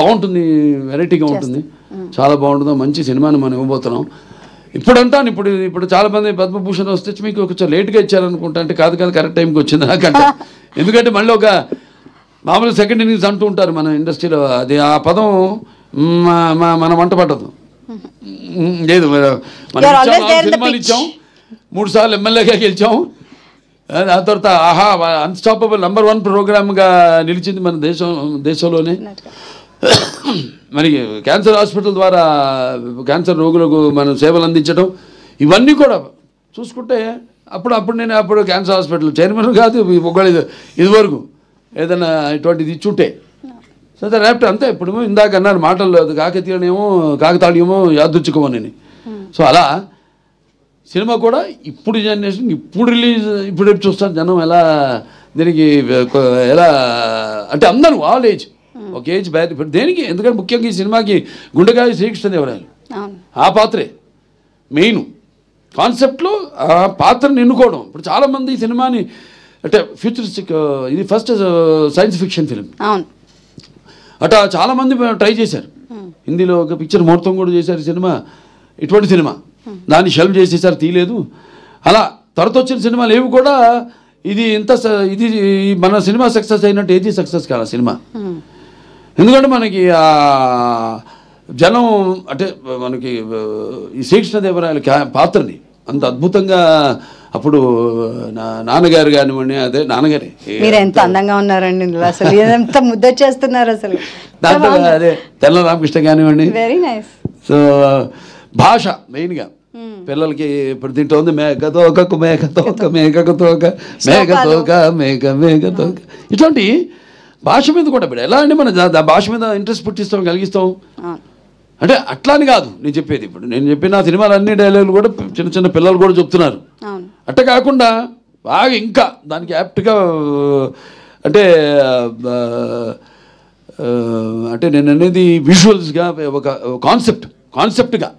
బాగుంటుంది, వెరైటీగా ఉంటుంది, చాలా బాగుంటుంది. మంచి సినిమాని మనం ఇవ్వబోతున్నాం. ఇప్పుడంటాను ఇప్పుడు చాలా మంది పద్మభూషణ్ వస్తే మీకు కొంచెం లేట్గా ఇచ్చారనుకుంటా. అంటే కాదు కరెక్ట్ టైంకి వచ్చింది నాకంటే. ఎందుకంటే మళ్ళీ ఒక మామూలు సెకండ్ ఇన్నింగ్స్ అంటూ ఉంటారు మన ఇండస్ట్రీలో. అది ఆ పదం మన వంట పట్టదు. లేదు, మనం సినిమాలు ఇచ్చాం, 3 సార్లు ఎమ్మెల్యేగా గెలిచాం. ఆ తర్వాత ఆహా అన్స్టాపబుల్ #1 ప్రోగ్రామ్గా నిలిచింది మన దేశంలోనే. మరి క్యాన్సర్ హాస్పిటల్ ద్వారా క్యాన్సర్ రోగులకు మనం సేవలు అందించడం, ఇవన్నీ కూడా చూసుకుంటే అప్పుడు నేను క్యాన్సర్ హాస్పిటల్ చైర్మన్ కాదు ఒకళ్ళు ఇదివరకు ఏదైనా ఇటువంటిది ఇచ్చుంటే సరే రేపు అంతే. ఇప్పుడు ఇందాక అన్నారు మాటల్లో కాకతాళీయమో యాదృచ్ఛికమోనని. సో అలా సినిమా కూడా ఇప్పుడు జనరేషన్ ఇప్పుడు చూస్తారు జనం ఎలా దీనికి ఎలా అంటే అందరూ ఆల్ ఏజ్ ఒక ఏజ్ బ్యాడ్. ఇప్పుడు దేనికి, ఎందుకంటే ముఖ్యంగా ఈ సినిమాకి గుండెకాయ శ్రీకృష్ణదేవరాయలు ఆ పాత్రే మెయిన్ కాన్సెప్ట్లో ఆ పాత్రను ఎన్నుకోవడం. ఇప్పుడు చాలామంది ఈ సినిమాని అంటే ఫ్యూచరిస్టిక్, ఇది ఫస్ట్ సైన్స్ ఫిక్షన్ ఫిలిం అట్లా చాలామంది ట్రై చేశారు. హిందీలో ఒక పిక్చర్ ముహూర్తం కూడా చేశారు సినిమా, ఇటువంటి సినిమా. దాన్ని షెల్ఫ్ చేసేసారు, తీయలేదు. అలా తర్వాత వచ్చిన సినిమాలు ఏవి కూడా ఇది మన సినిమా సక్సెస్ అయినట్టు ఏది సక్సెస్ కాదు సినిమా. ఎందుకంటే మనకి జనం అంటే మనకి ఈ శ్రీకృష్ణదేవరాయల పాత్రని అంత అద్భుతంగా అప్పుడు నాన్నగారు కానివ్వండి, అదే నాన్నగారి మీరు ఎంత అందంగా ఉన్నారండి, అసలు ఎంత ముద్ద చేస్తున్నారు అసలు. దాంట్లో అదే తెల్ల రామకృష్ణ కానివ్వండి. Very nice. సో భాష మెయిన్గా పిల్లలకి ఇప్పుడు తింటూ ఉంది మేఘతోక మేఘతోక మేఘతోక మేఘతోక మేఘతోక. ఇటువంటి భాష మీద కూడా ఇప్పుడు ఎలా అంటే మన భాష మీద ఇంట్రెస్ట్ పుట్టిస్తాం, కలిగిస్తాం. అంటే అట్లా అని కాదు నేను చెప్పేది. ఇప్పుడు నేను చెప్పిన సినిమాలు అన్ని డైలాగులు కూడా చిన్న పిల్లలు కూడా చెప్తున్నారు. అట్లా కాకుండా బాగా ఇంకా దానికి యాప్ట్గా అంటే నేను అనేది విజువల్స్గా ఒక కాన్సెప్ట్గా